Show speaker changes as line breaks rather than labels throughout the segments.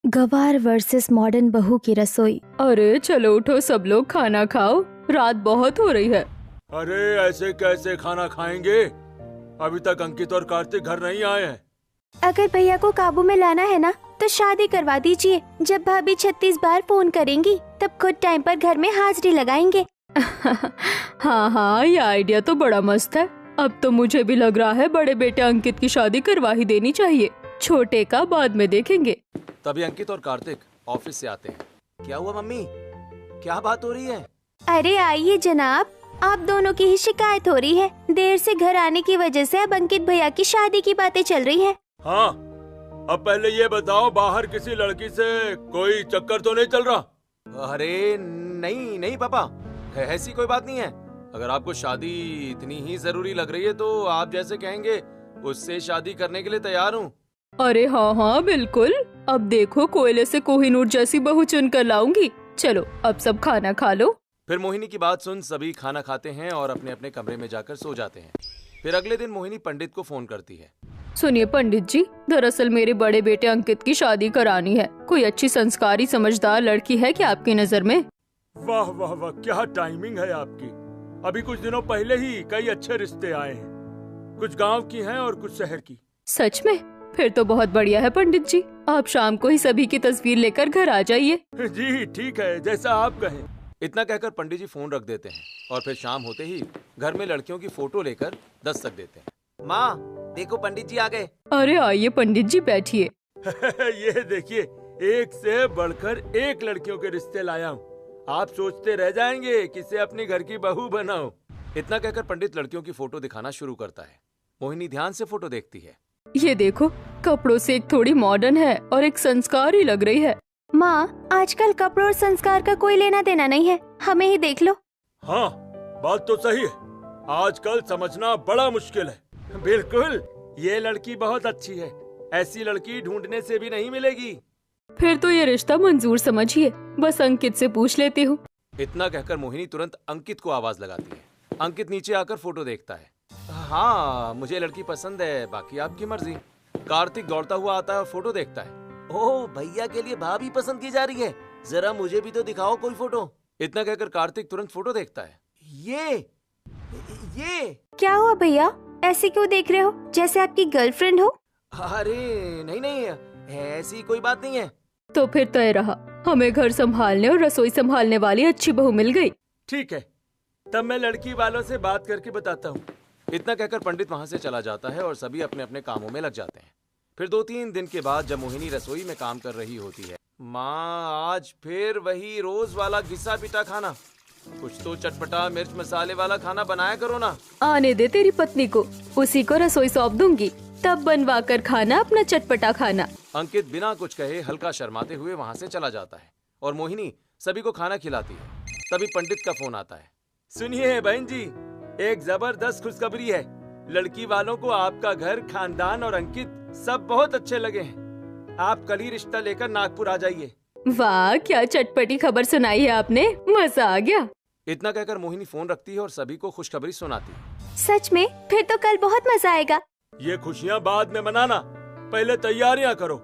गवार versus modern बहू की रसोई।
अरे चलो उठो सब लोग, खाना खाओ, रात बहुत हो रही है।
अरे ऐसे कैसे खाना खाएंगे? अभी तक अंकित और कार्तिक घर नहीं आए हैं।
अगर भैया को काबू में लाना है ना तो शादी करवा दीजिए। जब भाभी 36 बार फोन करेंगी तब खुद टाइम पर घर में हाजिरी लगाएंगे।
हाँ हाँ, ये आइडिया तो बड़ा मस्त है। अब तो मुझे भी लग रहा है बड़े बेटे अंकित की शादी करवा ही देनी चाहिए, छोटे का बाद में देखेंगे।
तभी अंकित और कार्तिक ऑफिस से आते हैं। क्या हुआ मम्मी, क्या बात हो रही है?
अरे आइए जनाब, आप दोनों की ही शिकायत हो रही है। देर से घर आने की वजह से अब अंकित भैया की शादी की बातें चल रही हैं।
हाँ, अब पहले ये बताओ, बाहर किसी लड़की से कोई चक्कर तो नहीं चल रहा?
अरे नहीं नहीं पापा, ऐसी कोई बात नहीं है। अगर आपको शादी इतनी ही जरूरी लग रही है तो आप जैसे कहेंगे उससे शादी करने के लिए तैयार हूँ।
अरे हाँ हाँ बिल्कुल, अब देखो कोयले से कोहिनूर जैसी बहू चुन कर लाऊंगी। चलो अब सब खाना खा लो।
फिर मोहिनी की बात सुन सभी खाना खाते हैं और अपने अपने कमरे में जाकर सो जाते हैं। फिर अगले दिन मोहिनी पंडित को फोन करती है।
सुनिए पंडित जी, दरअसल मेरे बड़े बेटे अंकित की शादी करानी है। कोई अच्छी संस्कारी समझदार लड़की है क्या आपकी नजर में?
वाह वाह वाह, क्या टाइमिंग है आपकी। अभी कुछ दिनों पहले ही कई अच्छे रिश्ते आए हैं, कुछ गांव की हैं और कुछ शहर की।
सच में? फिर तो बहुत बढ़िया है पंडित जी, आप शाम को ही सभी की तस्वीर लेकर घर आ जाइए।
जी ठीक है, जैसा आप कहें।
इतना कहकर पंडित जी फोन रख देते हैं और फिर शाम होते ही घर में लड़कियों की फोटो लेकर दस्तक देते हैं। माँ देखो पंडित जी आ गए।
अरे आइए पंडित जी बैठिए।
ये देखिए, एक से बढ़कर एक लड़कियों के रिश्ते लाया हूँ। आप सोचते रह जाएंगे किसे अपनी घर की बहू बनाओ।
इतना कहकर पंडित लड़कियों की फोटो दिखाना शुरू करता है। मोहिनी ध्यान से फोटो देखती है।
ये देखो, कपड़ों से एक थोड़ी मॉडर्न है और एक संस्कारी लग रही है।
माँ, आजकल कपड़ों और संस्कार का कोई लेना देना नहीं है, हमें ही देख लो।
हाँ, बात तो सही है, आजकल समझना बड़ा मुश्किल है। बिल्कुल, ये लड़की बहुत अच्छी है, ऐसी लड़की ढूंढने से भी नहीं मिलेगी।
फिर तो ये रिश्ता मंजूर समझिए, बस अंकित से पूछ लेती हूँ।
इतना कहकर मोहिनी तुरंत अंकित को आवाज लगाती है। अंकित नीचे आकर फोटो देखता है। हाँ मुझे लड़की पसंद है, बाकी आपकी मर्जी। कार्तिक दौड़ता हुआ आता है और फोटो देखता है। ओह भैया के लिए भाभी पसंद की जा रही है, जरा मुझे भी तो दिखाओ कोई फोटो। इतना कहकर कार्तिक तुरंत फोटो देखता है। ये
क्या हुआ भैया, ऐसे क्यों देख रहे हो, जैसे आपकी गर्लफ्रेंड हो?
अरे नहीं नहीं, ऐसी कोई बात नहीं है।
तो फिर तय रहा, हमें घर संभालने और रसोई संभालने वाली अच्छी बहू मिल गई।
ठीक है, तब मैं लड़की वालों से बात करके बताता हूँ।
इतना कहकर पंडित वहाँ से चला जाता है और सभी अपने अपने कामों में लग जाते हैं। फिर 2-3 दिन के बाद जब मोहिनी रसोई में काम कर रही होती है। माँ आज फिर वही रोज वाला घिसा पिटा खाना, कुछ तो चटपटा मिर्च मसाले वाला खाना बनाया करो ना।
आने दे तेरी पत्नी को, उसी को रसोई सौंप दूंगी, तब बनवा कर खाना अपना चटपटा खाना।
अंकित बिना कुछ कहे हल्का शर्माते हुए वहाँ से चला जाता है और मोहिनी सभी को खाना खिलाती है। तभी पंडित का फोन आता है।
सुनिए बहन जी, एक जबरदस्त खुशखबरी है। लड़की वालों को आपका घर, खानदान और अंकित सब बहुत अच्छे लगे हैं। आप कल ही रिश्ता लेकर नागपुर आ जाइए।
वाह, क्या चटपटी खबर सुनाई है आपने, मजा आ गया।
इतना कहकर मोहिनी फोन रखती है और सभी को खुशखबरी सुनाती है।
सच में? फिर तो कल बहुत मजा आएगा।
ये खुशियाँ बाद में मनाना, पहले तैयारियाँ करो,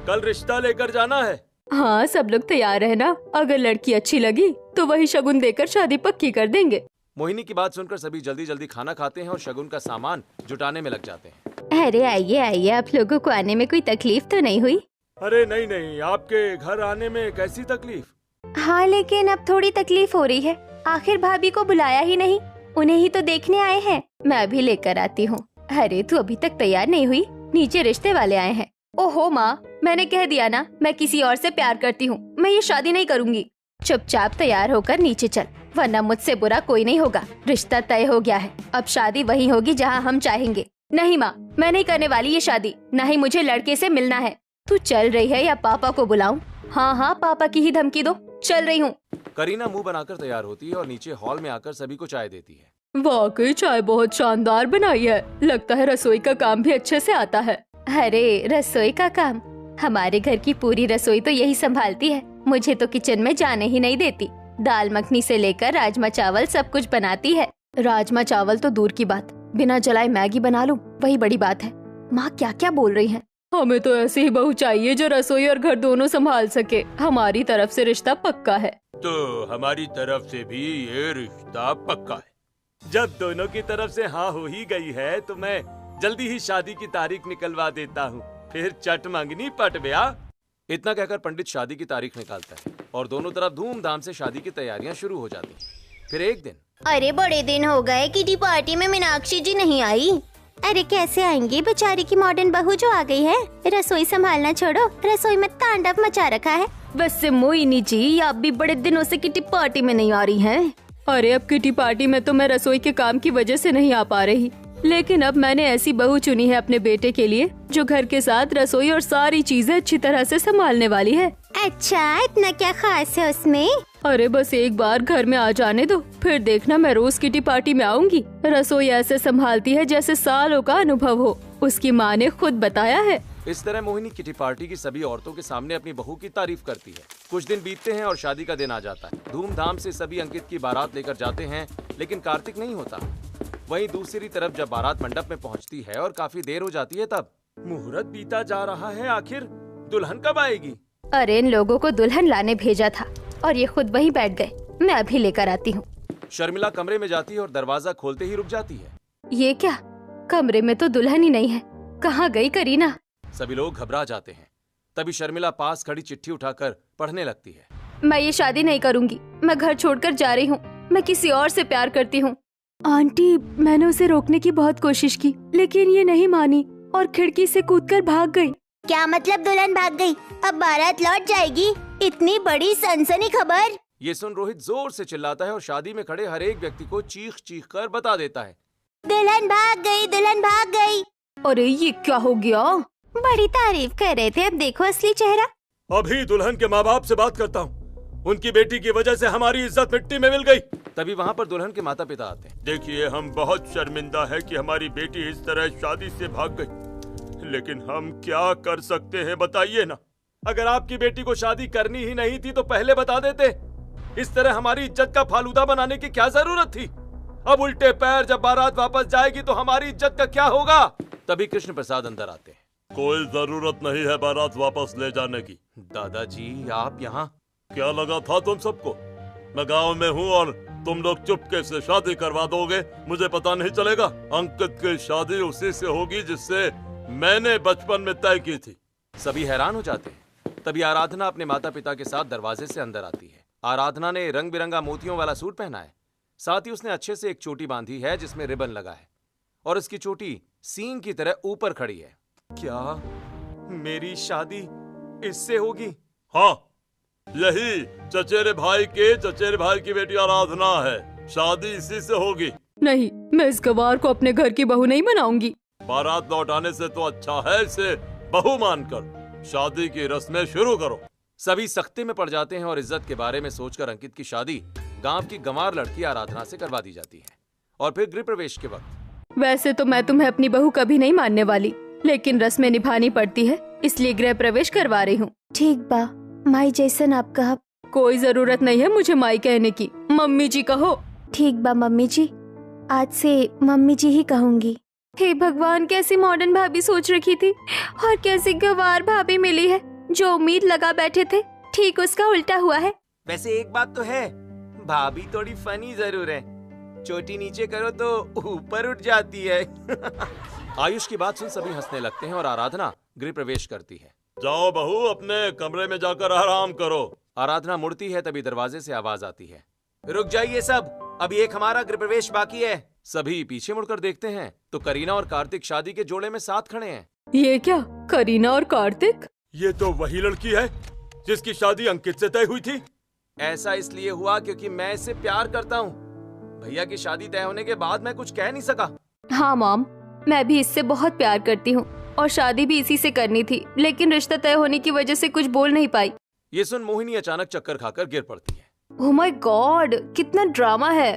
कल रिश्ता लेकर जाना है।
हाँ सब लोग तैयार रहना, अगर लड़की अच्छी लगी तो वही शगुन देकर शादी पक्की कर देंगे।
मोहिनी की बात सुनकर सभी जल्दी जल्दी खाना खाते हैं और शगुन का सामान जुटाने में लग जाते हैं।
अरे आइए आइए, आप लोगों को आने में कोई तकलीफ तो नहीं हुई?
अरे नहीं नहीं, आपके घर आने में कैसी तकलीफ?
हाँ लेकिन अब थोड़ी तकलीफ हो रही है, आखिर भाभी को बुलाया ही नहीं, उन्हें ही तो देखने आए हैं। मैं अभी लेकर आती हूँ। अरे तू अभी तक तैयार नहीं हुई, नीचे रिश्ते वाले आए हैं। ओहो माँ, मैंने कह दिया ना, मैं किसी और से प्यार करती हूँ, मैं ये शादी नहीं करूँगी। चुपचाप तैयार होकर नीचे चल, वरना मुझसे बुरा कोई नहीं होगा। रिश्ता तय हो गया है, अब शादी वही होगी जहाँ हम चाहेंगे। नहीं माँ, मैं नहीं करने वाली ये शादी, न ही मुझे लड़के से मिलना है। तू चल रही है या पापा को बुलाऊं? हाँ हाँ, पापा की ही धमकी दो, चल रही हूँ।
करीना मुंह बनाकर तैयार होती है और नीचे हॉल में आकर सभी को चाय देती है।
वाकई चाय बहुत शानदार बनाई है, लगता है रसोई का काम भी अच्छे से आता है।
अरे रसोई का काम? हमारे घर की पूरी रसोई तो यही संभालती है, मुझे तो किचन में जाने ही नहीं देती। दाल मखनी से लेकर राजमा चावल सब कुछ बनाती है।
राजमा चावल तो दूर की बात, बिना जलाए मैगी बना लूं वही बड़ी बात है। माँ क्या क्या बोल रही हैं। हमें तो ऐसी ही बहू चाहिए जो रसोई और घर दोनों संभाल सके। हमारी तरफ से रिश्ता पक्का है।
तो हमारी तरफ से भी ये रिश्ता पक्का है। जब दोनों की तरफ से हाँ हो ही गई है तो मैं जल्दी ही शादी की तारीख निकलवा देता हूँ। फिर चट मंगनी पट ब्याह।
इतना कहकर पंडित शादी की तारीख निकालता है और दोनों तरफ धूमधाम से शादी की तैयारियां शुरू हो जाती हैं। फिर एक दिन,
अरे बड़े दिन हो गए किटी पार्टी में मीनाक्षी जी नहीं आई। अरे कैसे आएंगी, बेचारी की मॉडर्न बहू जो आ गई है। रसोई संभालना छोड़ो, रसोई में तांडव मचा रखा है।
वैसे मोहिनी जी, आप भी बड़े दिनों से किटी पार्टी में नहीं आ रही हैं। अरे अब किटी पार्टी में तो मैं रसोई के काम की वजह से नहीं आ पा रही, लेकिन अब मैंने ऐसी बहू चुनी है अपने बेटे के लिए जो घर के साथ रसोई और सारी चीजें अच्छी तरह से संभालने वाली है।
अच्छा, इतना क्या खास है उसमें?
अरे बस एक बार घर में आ जाने दो, फिर देखना मैं रोज किटी पार्टी में आऊंगी। रसोई ऐसे संभालती है जैसे सालों का अनुभव हो, उसकी माँ ने खुद बताया है।
इस तरह मोहिनी किटी पार्टी की सभी औरतों के सामने अपनी बहू की तारीफ करती है। कुछ दिन बीतते हैं और शादी का दिन आ जाता है। धूमधाम से सभी अंकित की बारात लेकर जाते हैं, लेकिन कार्तिक नहीं होता। वहीं दूसरी तरफ जब बारात मंडप में पहुंचती है और काफी देर हो जाती है, तब
मुहूर्त बीता जा रहा है, आखिर दुल्हन कब आएगी?
अरे इन लोगों को दुल्हन लाने भेजा था और ये खुद वहीं बैठ गए। मैं अभी लेकर आती हूँ।
शर्मिला कमरे में जाती है और दरवाजा खोलते ही रुक जाती है।
ये क्या, कमरे में तो दुल्हन ही नहीं है। कहाँ गई करीना?
सभी लोग घबरा जाते हैं। तभी शर्मिला पास खड़ी चिट्ठी उठाकर पढ़ने लगती है।
मैं ये शादी नहीं करूँगी, मैं घर छोड़कर जा रही हूँ। मैं किसी और से प्यार करती हूँ।
आंटी, मैंने उसे रोकने की बहुत कोशिश की, लेकिन ये नहीं मानी और खिड़की से कूदकर भाग गई।
क्या मतलब दुल्हन भाग गई? अब बारात लौट जाएगी? इतनी बड़ी सनसनी खबर।
ये सुन रोहित जोर से चिल्लाता है और शादी में खड़े हर एक व्यक्ति को चीख चीख कर बता देता है,
दुल्हन भाग गई, दुल्हन भाग गई।
अरे ये क्या हो गया?
बड़ी तारीफ कर रहे थे, अब देखो असली चेहरा।
अभी दुल्हन के माँ बाप से बात करता हूँ। उनकी बेटी की वजह से हमारी इज्जत मिट्टी में मिल गई।
तभी वहाँ पर दुल्हन के माता पिता आते हैं।
देखिए, हम बहुत शर्मिंदा है कि हमारी बेटी इस तरह शादी से भाग गई, लेकिन हम क्या कर सकते हैं बताइए ना। अगर आपकी बेटी को शादी करनी ही नहीं थी तो पहले बता देते। इस तरह हमारी इज्जत का फालूदा बनाने की क्या जरूरत थी? अब उल्टे पैर जब बारात वापस जाएगी तो हमारी इज्जत का क्या होगा?
तभी कृष्ण प्रसाद अंदर आते हैं।
कोई जरूरत नहीं है बारात वापस ले जाने की।
दादाजी, आप यहाँ?
क्या लगा था तुम सबको मैं गांव में हूँ और तुम लोग चुपके से शादी करवा दोगे? मुझे पता नहीं चलेगा। अंकित की शादी उसी से होगी जिससे मैंने बचपन में तय की थी।
सभी हैरान हो जाते हैं। तभी आराधना अपने माता पिता के साथ दरवाजे से अंदर आती है। आराधना ने रंग बिरंगा मोतियों वाला सूट पहना है। साथ ही उसने अच्छे से एक चोटी बांधी है जिसमें रिबन लगा है और उसकी चोटी सींग की तरह ऊपर खड़ी है।
क्या मेरी शादी इससे होगी? हाँ, यही चचेरे भाई की बेटी आराधना है। शादी इसी से होगी।
नहीं, मैं इस गवार को अपने घर की बहू नहीं बनाऊंगी।
बारात लौटाने से तो अच्छा है इसे बहू मानकर शादी की रस्में शुरू करो।
सभी सख्ते में पड़ जाते हैं और इज्जत के बारे में सोचकर अंकित की शादी गांव की गंवार लड़की आराधना से करवा दी जाती है। और फिर गृह प्रवेश के वक्त,
वैसे तो मैं तुम्हें अपनी बहू कभी नहीं मानने वाली, लेकिन रस्में निभानी पड़ती है, इसलिए गृह प्रवेश करवा रही हूँ।
ठीक बा, माई जैसन आप कहा।
कोई जरूरत नहीं है मुझे माई कहने की, मम्मी जी कहो।
ठीक बा मम्मी जी, आज से मम्मी जी ही कहूँगी।
हे भगवान, कैसी मॉडर्न भाभी सोच रखी थी और कैसी गवार भाभी मिली है। जो उम्मीद लगा बैठे थे, ठीक उसका उल्टा हुआ है।
वैसे एक बात तो है, भाभी थोड़ी फनी जरूर है। चोटी नीचे करो तो ऊपर उठ जाती है।
आयुष की बात सुन सभी हंसने लगते हैं और आराधना गृह प्रवेश करती है।
जाओ बहू, अपने कमरे में जाकर आराम करो।
आराधना मुड़ती है, तभी दरवाजे से आवाज आती है,
रुक जाइए सब, अभी एक हमारा गृह प्रवेश बाकी है।
सभी पीछे मुड़कर देखते हैं तो करीना और कार्तिक शादी के जोड़े में साथ खड़े हैं।
ये क्या, करीना और कार्तिक?
ये तो वही लड़की है जिसकी शादी अंकित से तय हुई थी।
ऐसा इसलिए हुआ क्योंकि मैं इससे प्यार करता हूँ। भैया की शादी तय होने के बाद मैं कुछ कह नहीं सका।
हाँ मॉम, मैं भी इससे बहुत प्यार करती हूँ और शादी भी इसी से करनी थी, लेकिन रिश्ता तय होने की वजह से कुछ बोल नहीं पाई।
ये सुन मोहिनी अचानक चक्कर खाकर गिर पड़ती है।
ओह माय गॉड, कितना ड्रामा है।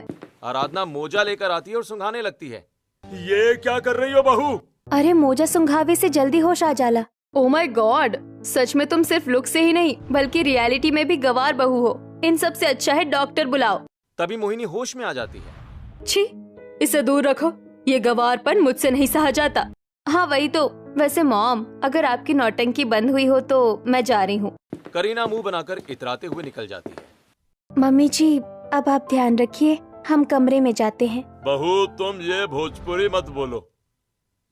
आराधना मोजा लेकर आती है और सुंघाने लगती है।
ये क्या कर रही हो बहू?
अरे मोजा सुंघावे से जल्दी होश आ जाला।
ओह माय गॉड, सच में तुम सिर्फ लुक से ही नहीं बल्कि रियलिटी में भी गवार बहू हो। इन सब से अच्छा है डॉक्टर बुलाओ।
तभी मोहिनी होश में आ जाती है।
छी, इसे दूर रखो, ये गवारपन मुझसे नहीं सहा जाता।
हाँ वही तो,
वैसे मॉम, अगर आपकी नौटंकी बंद हुई हो तो मैं जा रही हूँ।
करीना मुंह बनाकर इतराते हुए निकल जाती है।
मम्मी जी, अब आप ध्यान रखिए, हम कमरे में जाते हैं।
बहू, तुम ये भोजपुरी मत बोलो,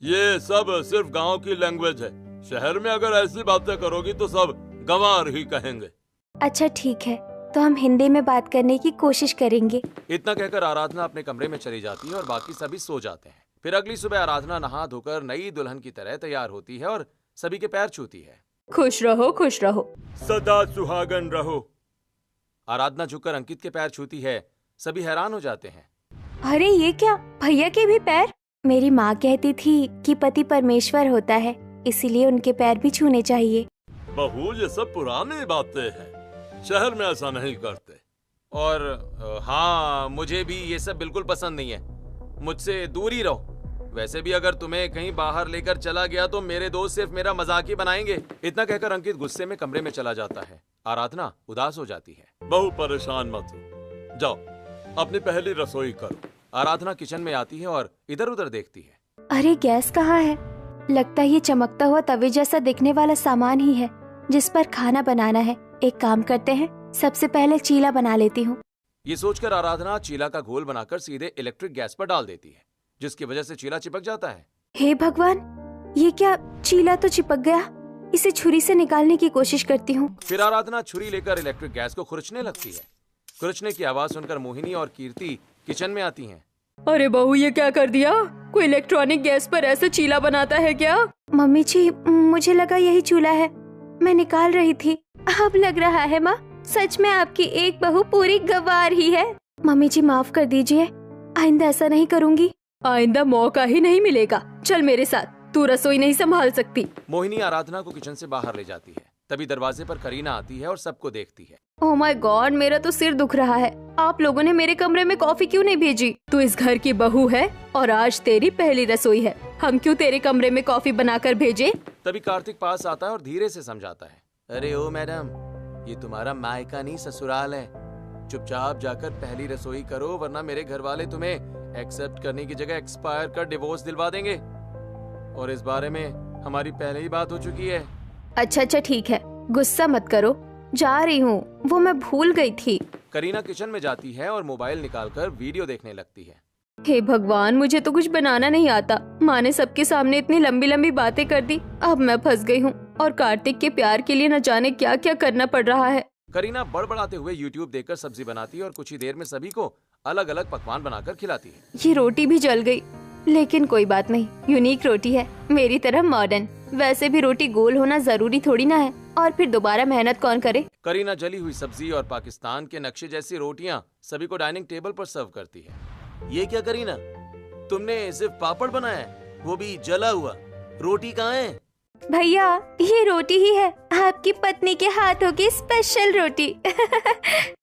ये सब सिर्फ गांव की लैंग्वेज है। शहर में अगर ऐसी बातें करोगी तो सब गंवार ही कहेंगे।
अच्छा ठीक है, तो हम हिंदी में बात करने की कोशिश करेंगे।
इतना कहकर आराधना अपने कमरे में चली जाती है और बाकी सभी सो जाते हैं। फिर अगली सुबह आराधना नहा धोकर नई दुल्हन की तरह तैयार होती है और सभी के पैर छूती है।
खुश रहो, खुश रहो।
सदा सुहागन रहो।
आराधना झुककर अंकित के पैर छूती है। सभी हैरान हो जाते हैं।
अरे ये क्या, भैया के भी पैर? मेरी माँ कहती थी कि पति परमेश्वर होता है, इसीलिए उनके पैर भी छूने चाहिए।
बहू, ये सब पुरानी बातें हैं, शहर में ऐसा नहीं करते।
और हाँ, मुझे भी ये सब बिल्कुल पसंद नहीं है। मुझसे दूर ही रहो। वैसे भी अगर तुम्हें कहीं बाहर लेकर चला गया तो मेरे दोस्त सिर्फ मेरा मजाक ही बनाएंगे। इतना कहकर अंकित गुस्से में कमरे में चला जाता है। आराधना उदास हो जाती है।
बहू, परेशान मत हो, जाओ अपनी पहली रसोई करो।
आराधना किचन में आती है और इधर उधर देखती है।
अरे गैस कहाँ है? लगता है ये चमकता हुआ तवे जैसा दिखने वाला सामान ही है जिस पर खाना बनाना है। एक काम करते हैं, सबसे पहले चीला बना लेती हूँ।
ये सोचकर आराधना चीला का घोल बनाकर सीधे इलेक्ट्रिक गैस पर डाल देती है, जिसकी वजह से चीला चिपक जाता है।
हे भगवान, ये क्या, चीला तो चिपक गया। इसे छुरी से निकालने की कोशिश करती हूँ।
फिर आराधना छुरी लेकर इलेक्ट्रिक गैस को खुरचने लगती है। खुरचने की आवाज सुनकर मोहिनी और कीर्ति किचन में आती हैं।
अरे बहू, ये क्या कर दिया? कोई इलेक्ट्रॉनिक गैस पर ऐसे चीला बनाता है क्या?
मम्मी जी, मुझे लगा यही चूल्हा है, मैं निकाल रही थी। अब लग रहा है माँ, सच में आपकी एक बहू पूरी गवार ही है। मम्मी जी माफ कर दीजिए, आइंदा ऐसा नहीं करूँगी।
आइंदा मौका ही नहीं मिलेगा। चल मेरे साथ, तू रसोई नहीं संभाल सकती।
मोहिनी आराधना को किचन से बाहर ले जाती है। तभी दरवाजे पर करीना आती है और सबको देखती है।
ओह माय गॉड, मेरा तो सिर दुख रहा है। आप लोगों ने मेरे कमरे में कॉफी क्यों नहीं भेजी? तू इस घर की बहू है और आज तेरी पहली रसोई है। हम क्यों तेरे कमरे में कॉफी बनाकर भेजे?
तभी कार्तिक पास आता है और धीरे से समझाता है। अरे ओ मैडम, ये तुम्हारा मायका नहीं ससुराल है। चुपचाप जाकर पहली रसोई करो, वरना मेरे घर वाले तुम्हें एक्सेप्ट करने की जगह एक्सपायर कर डिवोर्स दिलवा देंगे। और इस बारे में हमारी पहले ही बात हो चुकी है।
अच्छा ठीक है, गुस्सा मत करो, जा रही हूँ, वो मैं भूल गई थी।
करीना किचन में जाती है और मोबाइल निकालकर वीडियो देखने लगती है।
हे भगवान, मुझे तो कुछ बनाना नहीं आता। माँ ने सबके सामने इतनी लंबी लंबी बातें कर दी। अब मैं फंस गई हूँ और कार्तिक के प्यार के लिए न जाने क्या क्या करना पड़ रहा है।
करीना बड़बड़ाते हुए YouTube देखकर सब्जी बनाती है और कुछ ही देर में सभी को अलग अलग पकवान बनाकर खिलाती है।
ये रोटी भी जल गई, लेकिन कोई बात नहीं, यूनिक रोटी है, मेरी तरह मॉडर्न। वैसे भी रोटी गोल होना जरूरी थोड़ी ना है, और फिर दोबारा मेहनत कौन करे।
करीना जली हुई सब्जी और पाकिस्तान के नक्शे जैसी रोटियां सभी को डाइनिंग टेबल पर सर्व करती है। ये क्या करीना, तुमने सिर्फ पापड़ बनाया है, वो भी जला हुआ? रोटी कहाँ है?
भैया, ये रोटी ही है, आपकी पत्नी के हाथों की स्पेशल रोटी।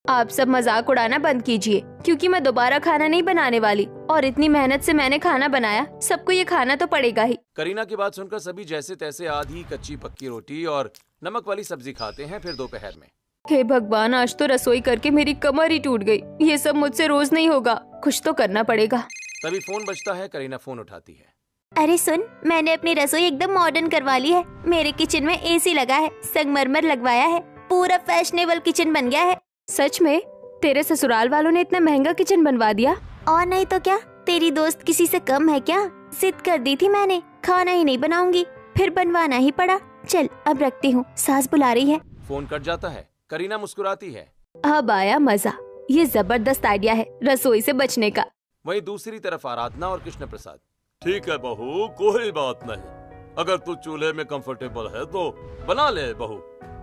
आप सब मजाक उड़ाना बंद कीजिए, क्योंकि मैं दोबारा खाना नहीं बनाने वाली, और इतनी मेहनत से मैंने खाना बनाया, सबको ये खाना तो पड़ेगा ही।
करीना की बात सुनकर सभी जैसे तैसे आधी कच्ची पक्की रोटी और नमक वाली सब्जी खाते हैं। फिर दोपहर में,
हे भगवान, आज तो रसोई करके मेरी कमर ही टूट गई। ये सब मुझसे रोज नहीं होगा, कुछ तो करना पड़ेगा।
तभी फोन बजता है। करीना फोन उठाती है।
अरे सुन, मैंने अपनी रसोई एकदम मॉडर्न करवा ली है। मेरे किचन में एसी लगा है, संगमरमर लगवाया है, पूरा फैशनेबल किचन बन गया है।
सच में? तेरे ससुराल वालों ने इतना महंगा किचन बनवा दिया?
और नहीं तो क्या, तेरी दोस्त किसी से कम है क्या? जिद कर दी थी मैंने, खाना ही नहीं बनाऊंगी, फिर बनवाना ही पड़ा। चल अब रखती हूँ, सास बुला रही है।
फोन कट जाता है। करीना मुस्कुराती है।
अब आया मजा, ये जबरदस्त आइडिया है रसोई से बचने का।
वहीं दूसरी तरफ आराधना और कृष्ण प्रसाद।
ठीक है बहू, कोई बात नहीं, अगर तू चूल्हे में कंफर्टेबल है तो बना ले बहू,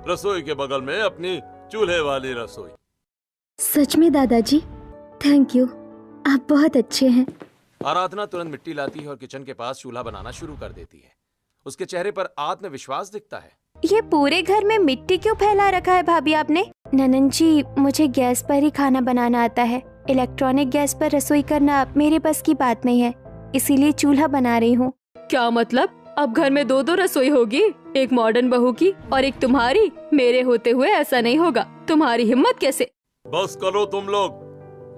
रसोई के बगल में अपनी चूल्हे वाली रसोई।
सच में दादाजी, थैंक यू, आप बहुत अच्छे हैं।
आराधना तुरंत मिट्टी लाती है और किचन के पास चूल्हा बनाना शुरू कर देती है। उसके चेहरे पर आत्मविश्वास दिखता है।
ये पूरे घर में मिट्टी क्यों फैला रखा है भाभी आपने? ननन जी, मुझे गैस पर ही खाना बनाना आता है, इलेक्ट्रॉनिक गैस पर रसोई करना मेरे बस की बात नहीं है, इसीलिए चूल्हा बना रही हूँ।
क्या मतलब? अब घर में दो दो रसोई होगी, एक मॉडर्न बहू की और एक तुम्हारी। मेरे होते हुए ऐसा नहीं होगा, तुम्हारी हिम्मत कैसे?
बस करो तुम लोग,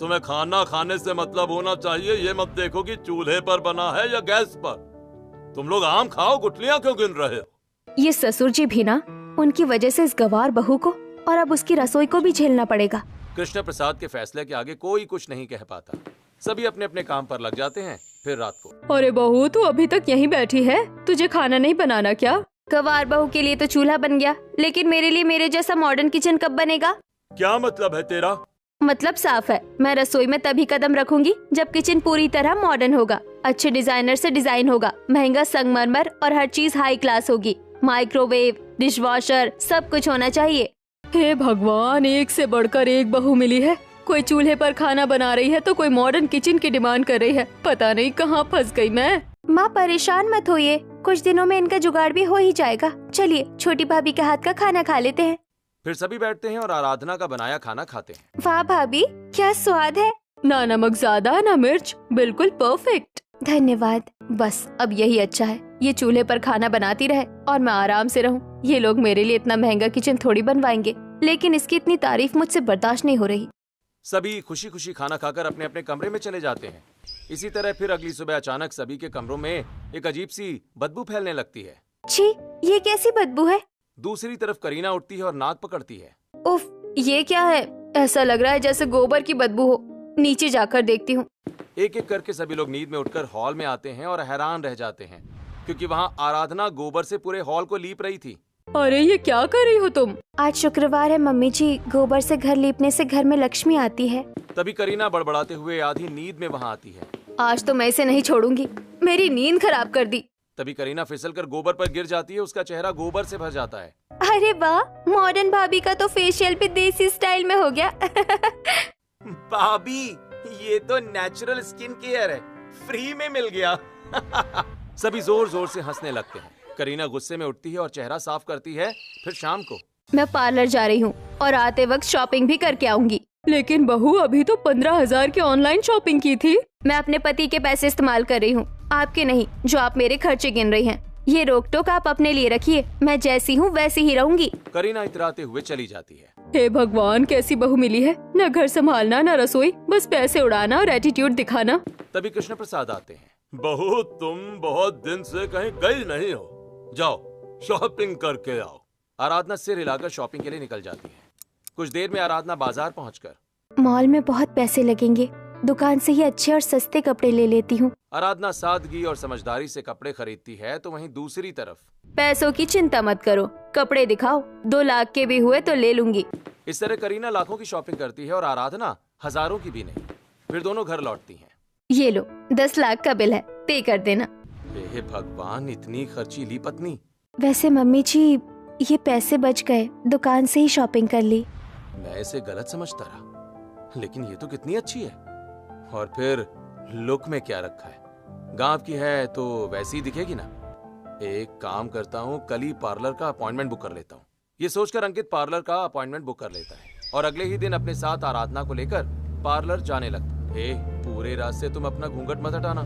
तुम्हें खाना खाने से मतलब होना चाहिए। ये मत देखो कि चूल्हे पर बना है या गैस पर। तुम लोग आम खाओ, गुठलियां क्यों गिन रहे हो?
ये ससुर जी भी ना, उनकी वजह से इस गवार बहू को और अब उसकी रसोई को भी झेलना पड़ेगा।
कृष्ण प्रसाद के फैसले के आगे कोई कुछ नहीं कह पाता। सभी अपने अपने काम पर लग जाते हैं। फिर रात को,
अरे बहू तू अभी तक यहीं बैठी है, तुझे खाना नहीं बनाना क्या?
गवार बहू के लिए तो चूल्हा बन गया, लेकिन मेरे लिए मेरे जैसा मॉडर्न किचन कब बनेगा?
क्या मतलब है तेरा?
मतलब साफ है, मैं रसोई में तभी कदम रखूंगी जब किचन पूरी तरह मॉडर्न होगा, अच्छे डिजाइनर से डिजाइन होगा, महंगा संगमरमर और हर चीज हाई क्लास होगी। माइक्रोवेव, डिशवॉशर, सब कुछ होना चाहिए।
हे भगवान, एक से बढ़कर एक बहू मिली है। कोई चूल्हे पर खाना बना रही है तो कोई मॉडर्न किचन की डिमांड कर रही है। पता नहीं कहाँ फंस गई मैं।
माँ परेशान मत होइए, कुछ दिनों में इनका जुगाड़ भी हो ही जाएगा। चलिए छोटी भाभी के हाथ का खाना खा लेते हैं।
फिर सभी बैठते हैं और आराधना का बनाया खाना खाते हैं।
वाह भाभी, क्या स्वाद है।
ना नमक ज्यादा ना मिर्च, बिल्कुल परफेक्ट।
धन्यवाद।
बस अब यही अच्छा है, ये चूल्हे पर खाना बनाती रहे और मैं आराम से रहूं। ये लोग मेरे लिए इतना महंगा किचन थोड़ी बनवाएंगे, लेकिन इसकी इतनी तारीफ मुझसे बर्दाश्त नहीं हो रही।
सभी खुशी खुशी खाना खाकर अपने अपने कमरे में चले जाते हैं। इसी तरह फिर अगली सुबह अचानक सभी के कमरों में एक अजीब सी बदबू फैलने लगती है।
छी, ये कैसी बदबू है?
दूसरी तरफ करीना उठती है और नाक पकड़ती है।
उफ, ये क्या है? ऐसा लग रहा है जैसे गोबर की बदबू हो। नीचे जाकर देखती हूँ।
एक एक करके सभी लोग नींद में उठकर हॉल में आते हैं और हैरान रह जाते हैं, क्योंकि वहाँ आराधना गोबर से पूरे हॉल को लीप रही थी।
अरे ये क्या कर रही हो तुम?
आज शुक्रवार है मम्मी जी, गोबर से घर लीपने से घर में लक्ष्मी आती है।
तभी करीना बड़बड़ाते हुए आधी नींद में वहाँ आती है।
आज तो मैं इसे नहीं छोड़ूंगी, मेरी नींद खराब कर दी।
तभी करीना फिसलकर गोबर पर गिर जाती है। उसका चेहरा गोबर से भर जाता है।
अरे वाह, मॉडर्न भाभी का तो फेशियल भी देसी स्टाइल में हो गया।
भाभी, ये तो नेचुरल स्किन केयर है, फ्री में मिल गया। सभी जोर जोर से हंसने लगते हैं। करीना गुस्से में उठती है और चेहरा साफ करती है। फिर शाम को
मैं पार्लर जा रही हूँ और आते वक्त शॉपिंग भी करके आऊंगी।
लेकिन बहू अभी तो 15,000 की ऑनलाइन शॉपिंग की थी।
मैं अपने पति के पैसे इस्तेमाल कर रही हूँ, आपके नहीं, जो आप मेरे खर्चे गिन रही हैं। ये रोक टोक आप अपने लिए रखिए, मैं जैसी हूँ वैसी ही रहूंगी।
करीना इतराते हुए चली जाती है।
हे भगवान, कैसी बहू मिली है, न घर संभालना न रसोई, बस पैसे उड़ाना और एटीट्यूड दिखाना।
तभी कृष्ण प्रसाद आते हैं।
बहू, तुम बहुत दिन से कहीं गई नहीं हो, जाओ शॉपिंग करके आओ।
आराधना सिर हिलाकर शॉपिंग के लिए निकल जाती है। कुछ देर में आराधना बाजार पहुंचकर
मॉल में बहुत पैसे लगेंगे, दुकान से ही अच्छे और सस्ते कपड़े ले लेती हूँ।
आराधना सादगी और समझदारी से कपड़े खरीदती है, तो वहीं दूसरी तरफ
पैसों की चिंता मत करो, कपड़े दिखाओ, 2 लाख के भी हुए तो ले लूंगी।
इस तरह करीना लाखों की शॉपिंग करती है और आराधना हजारों की भी नहीं। फिर दोनों घर लौटती हैं।
ये लो, 10 लाख का बिल है, पे कर देना।
हे भगवान, इतनी खर्चीली पत्नी।
वैसे मम्मी जी, ये पैसे बच गए, दुकान से ही शॉपिंग कर ली।
मैं इसे गलत समझता रहा, लेकिन ये तो कितनी अच्छी है। और फिर लुक में क्या रखा है, गांव की है तो वैसी दिखेगी ना। एक काम करता हूँ, कल ही पार्लर का अपॉइंटमेंट बुक कर लेता हूँ। ये सोचकर अंकित पार्लर का अपॉइंटमेंट बुक कर लेता है और अगले ही दिन अपने साथ आराधना को लेकर पार्लर जाने लगता है। पूरे रात से तुम अपना घूंघट मत हटाना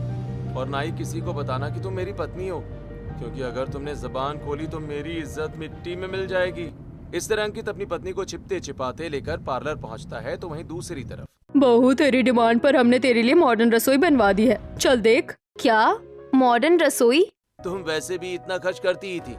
और ना ही किसी को बताना कि तुम मेरी पत्नी हो, क्योंकि अगर तुमने जबान खोली तो मेरी इज्जत मिट्टी में मिल जाएगी। इस तरह अंकित अपनी पत्नी को छिपते छिपाते लेकर पार्लर पहुंचता है, तो वहीं दूसरी तरफ
बहू, तेरी डिमांड पर हमने तेरे लिए मॉडर्न रसोई बनवा दी है, चल देख।
क्या मॉडर्न रसोई?
तुम वैसे भी इतना खर्च करती ही थी,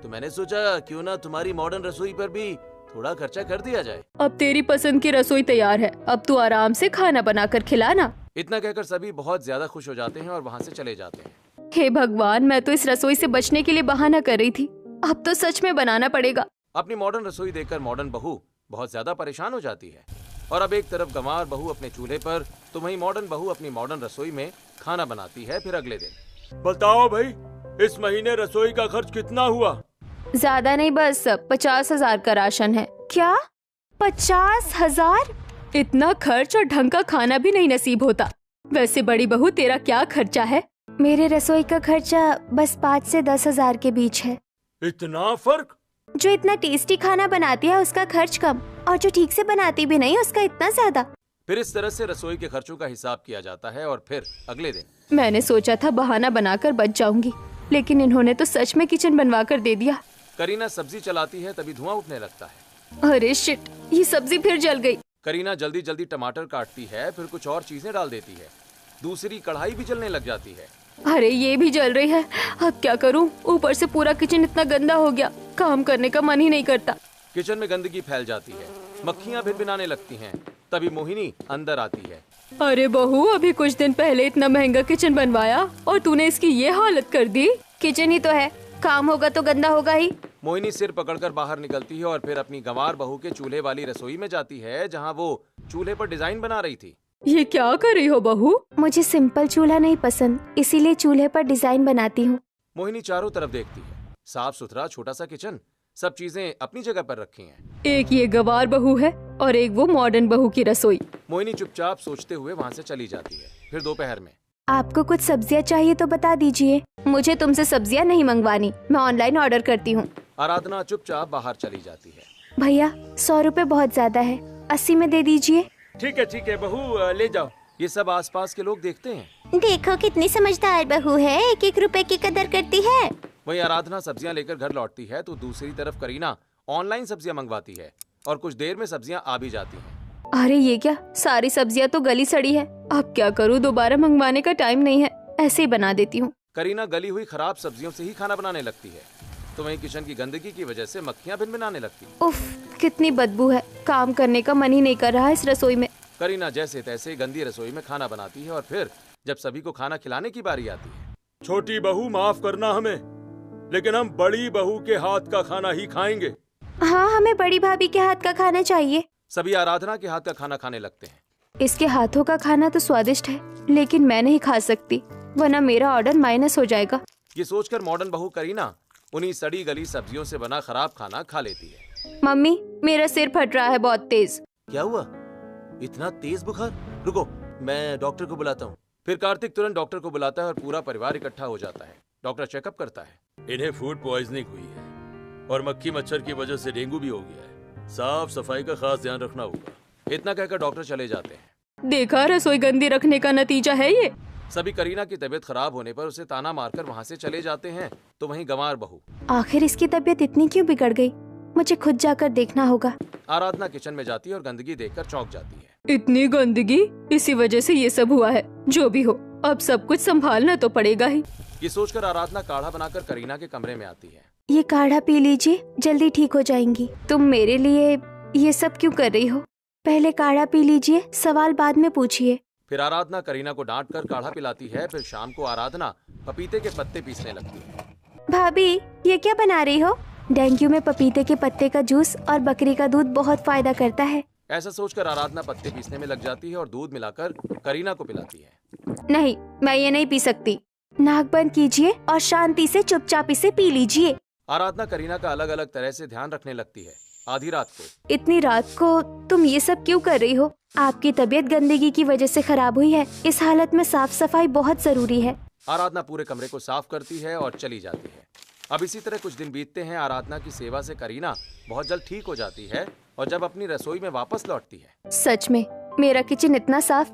तो मैंने सोचा क्यों ना तुम्हारी मॉडर्न रसोई पर भी थोड़ा खर्चा कर दिया जाए।
अब तेरी पसंद की रसोई तैयार है, अब तू आराम से खाना बनाकर खिलाना।
इतना कहकर सभी बहुत ज्यादा खुश हो जाते हैं और वहाँ से चले जाते हैं।
हे भगवान, मैं तो इस रसोई से बचने के लिए बहाना कर रही थी, अब तो सच में बनाना पड़ेगा।
अपनी मॉडर्न रसोई देखकर मॉडर्न बहू बहुत ज्यादा परेशान हो जाती है। और अब एक तरफ गंवार बहू अपने चूल्हे पर, तो वहीं मॉडर्न बहू अपनी मॉडर्न रसोई में खाना बनाती है। फिर अगले दिन
बताओ भाई, इस महीने रसोई का खर्च कितना हुआ?
ज्यादा नहीं, बस 50,000 का राशन है। क्या 50,000?
इतना खर्च और ढंग का खाना भी नहीं नसीब होता। वैसे बड़ी बहू, तेरा क्या खर्चा है?
मेरे रसोई का खर्चा बस 5 से 10,000 के बीच है।
इतना फर्क?
जो इतना टेस्टी खाना बनाती है उसका खर्च कम, और जो ठीक से बनाती भी नहीं उसका इतना ज्यादा।
फिर इस तरह से रसोई के खर्चों का हिसाब किया जाता है। और फिर अगले दिन
मैंने सोचा था बहाना बनाकर बच जाऊंगी, लेकिन इन्होंने तो सच में किचन बनवा कर दे दिया।
करीना सब्जी चलाती है, तभी धुआं उठने लगता है।
अरे शिट, ये सब्जी फिर जल गई।
करीना जल्दी जल्दी टमाटर काटती है, फिर कुछ और चीजें डाल देती है। दूसरी कढ़ाई भी जलने लग जाती है
अरे ये भी जल रही है, अब क्या करूं? ऊपर से पूरा किचन इतना गंदा हो गया, काम करने का मन ही नहीं करता।
किचन में गंदगी फैल जाती है, मक्खियां भिनभिनाने लगती हैं। तभी मोहिनी अंदर आती है।
अरे बहू, अभी कुछ दिन पहले इतना महंगा किचन बनवाया और तूने इसकी ये हालत कर दी।
किचन ही तो है, काम होगा तो गंदा होगा ही।
मोहिनी सिर पकड़कर बाहर निकलती है और फिर अपनी गंवार बहू के चूल्हे वाली रसोई में जाती है, जहाँ वो चूल्हे पर डिजाइन बना रही थी।
ये क्या कर रही हो बहू?
मुझे सिंपल चूल्हा नहीं पसंद, इसीलिए चूल्हे पर डिजाइन बनाती हूँ।
मोहिनी चारों तरफ देखती है, साफ सुथरा छोटा सा किचन, सब चीजें अपनी जगह पर रखी हैं।
एक ये गवार बहू है और एक वो मॉडर्न बहू की रसोई।
मोहिनी चुपचाप सोचते हुए वहाँ से चली जाती है। फिर दोपहर में
आपको कुछ सब्जियाँ चाहिए तो बता दीजिए। मुझे तुमसे सब्जियाँ नहीं मंगवानी, मैं ऑनलाइन ऑर्डर करती हूँ।
आराधना चुपचाप बाहर चली जाती है।
भैया 100 रुपए बहुत ज्यादा है, 80 में दे दीजिए।
ठीक है बहू, ले जाओ।
ये सब आसपास के लोग देखते हैं।
देखो कितनी समझदार बहू है, 1-1 रुपए की कदर करती है।
वहीं आराधना सब्जियां लेकर घर लौटती है तो दूसरी तरफ करीना ऑनलाइन सब्जियां मंगवाती है और कुछ देर में सब्जियां आ भी जाती हैं।
अरे ये क्या, सारी सब्जियां तो गली सड़ी है। अब क्या करूँ, दोबारा मंगवाने का टाइम नहीं है, ऐसे ही बना देती हूँ।
करीना गली हुई खराब सब्जियों से ही खाना बनाने लगती है, तो वहीं किचन की गंदगी की वजह से मक्खियां भिनभिनाने लगती।
उफ, कितनी बदबू है, काम करने का मन ही नहीं कर रहा इस रसोई में।
करीना जैसे तैसे गंदी रसोई में खाना बनाती है और फिर जब सभी को खाना खिलाने की बारी आती है।
छोटी बहू माफ करना हमें, लेकिन हम बड़ी बहू के हाथ का खाना ही खाएंगे।
हाँ, हमें बड़ी भाभी के हाथ का खाना चाहिए।
सभी आराधना के हाथ का खाना खाने लगते हैं।
इसके हाथों का खाना तो स्वादिष्ट है, लेकिन मैं नहीं खा सकती, वरना मेरा ऑर्डर माइनस हो जाएगा।
ये सोचकर मॉडर्न बहू करीना उन्हीं सड़ी गली सब्जियों से बना खराब खाना खा लेती है।
मम्मी, मेरा सिर फट रहा है बहुत तेज।
क्या हुआ? इतना तेज बुखार? रुको, मैं डॉक्टर को बुलाता हूँ। फिर कार्तिक तुरंत डॉक्टर को बुलाता है और पूरा परिवार इकट्ठा हो जाता है। डॉक्टर चेकअप करता है।
इन्हें फूड पॉइजनिंग हुई है और मक्खी मच्छर की वजह से डेंगू भी हो गया है। साफ सफाई का खास ध्यान रखना होगा।
इतना कहकर डॉक्टर चले जाते हैं।
देखा, रसोई गंदी रखने का नतीजा है ये।
सभी करीना की तबीयत खराब होने पर उसे ताना मारकर वहाँ से चले जाते हैं, तो वहीं गंवार बहू।
आखिर इसकी तबीयत इतनी क्यों बिगड़ गई? मुझे खुद जाकर देखना होगा।
आराधना किचन में जाती है और गंदगी देखकर चौंक जाती है।
इतनी गंदगी, इसी वजह से ये सब हुआ है। जो भी हो, अब सब कुछ संभालना तो पड़ेगा ही।
ये सोचकर आराधना काढ़ा बनाकर करीना के कमरे में आती है।
ये काढ़ा पी लीजिए, जल्दी ठीक हो जाएंगी। तुम मेरे लिए ये सब क्यों कर रही हो? पहले काढ़ा पी लीजिए, सवाल बाद में पूछिए।
फिर आराधना करीना को डांट कर काढ़ा पिलाती है। फिर शाम को आराधना पपीते के पत्ते पीसने लगती है।
भाभी, ये क्या बना रही हो? डेंगू में पपीते के पत्ते का जूस और बकरी का दूध बहुत फायदा करता है।
ऐसा सोचकर आराधना पत्ते पीसने में लग जाती है और दूध मिलाकर करीना को पिलाती है।
नहीं, मैं ये नहीं पी सकती। नाक बंद कीजिए और शांति से चुपचाप इसे पी लीजिए।
आराधना करीना का अलग अलग तरह से ध्यान रखने लगती है। आधी रात को
इतनी रात को तुम ये सब क्यों कर रही हो? आपकी तबीयत गंदगी की वजह से खराब हुई है। इस हालत में साफ सफाई बहुत जरूरी है।
आराधना पूरे कमरे को साफ करती है और चली जाती है। अब इसी तरह कुछ दिन बीतते हैं। आराधना की सेवा से करीना बहुत जल्द ठीक हो जाती है और जब अपनी रसोई में वापस लौटती है।
सच में मेरा किचन इतना साफ,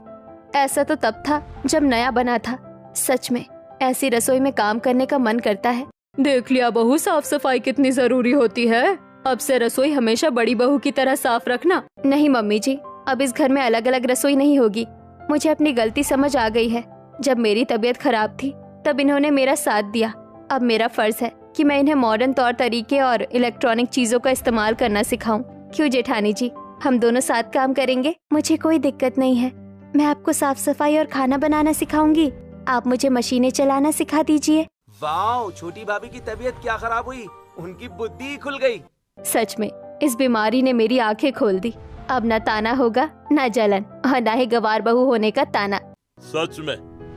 ऐसा तो तब था जब नया बना था। सच में ऐसी रसोई में काम करने का मन करता है।
देख लिया बहू, साफ सफाई कितनी जरूरी होती है। अब से रसोई हमेशा बड़ी बहू की तरह साफ रखना।
नहीं मम्मी जी, अब इस घर में अलग अलग रसोई नहीं होगी। मुझे अपनी गलती समझ आ गई है। जब मेरी तबीयत खराब थी तब इन्होंने मेरा साथ दिया। अब मेरा फर्ज है कि मैं इन्हें मॉडर्न तौर तरीके और इलेक्ट्रॉनिक चीजों का इस्तेमाल करना सिखाऊं। क्यों जेठानी जी, हम दोनों साथ काम करेंगे। मुझे कोई दिक्कत नहीं है। मैं आपको साफ सफाई और खाना बनाना सिखाऊंगी, आप मुझे मशीनें चलाना सिखा दीजिए।
वाह, छोटी भाभी की तबीयत क्या खराब हुई, उनकी बुद्धि खुल गई।
सच में इस बीमारी ने मेरी आंखें खोल दी। अब न ताना होगा, न जलन और न ही गवार बहू होने का ताना।
सच में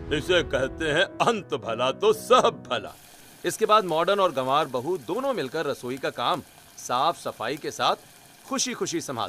इसे कहते हैं अंत भला तो सब भला।
इसके बाद मॉडर्न और गंवार बहू दोनों मिलकर रसोई का काम साफ सफाई के साथ खुशी खुशी संभाल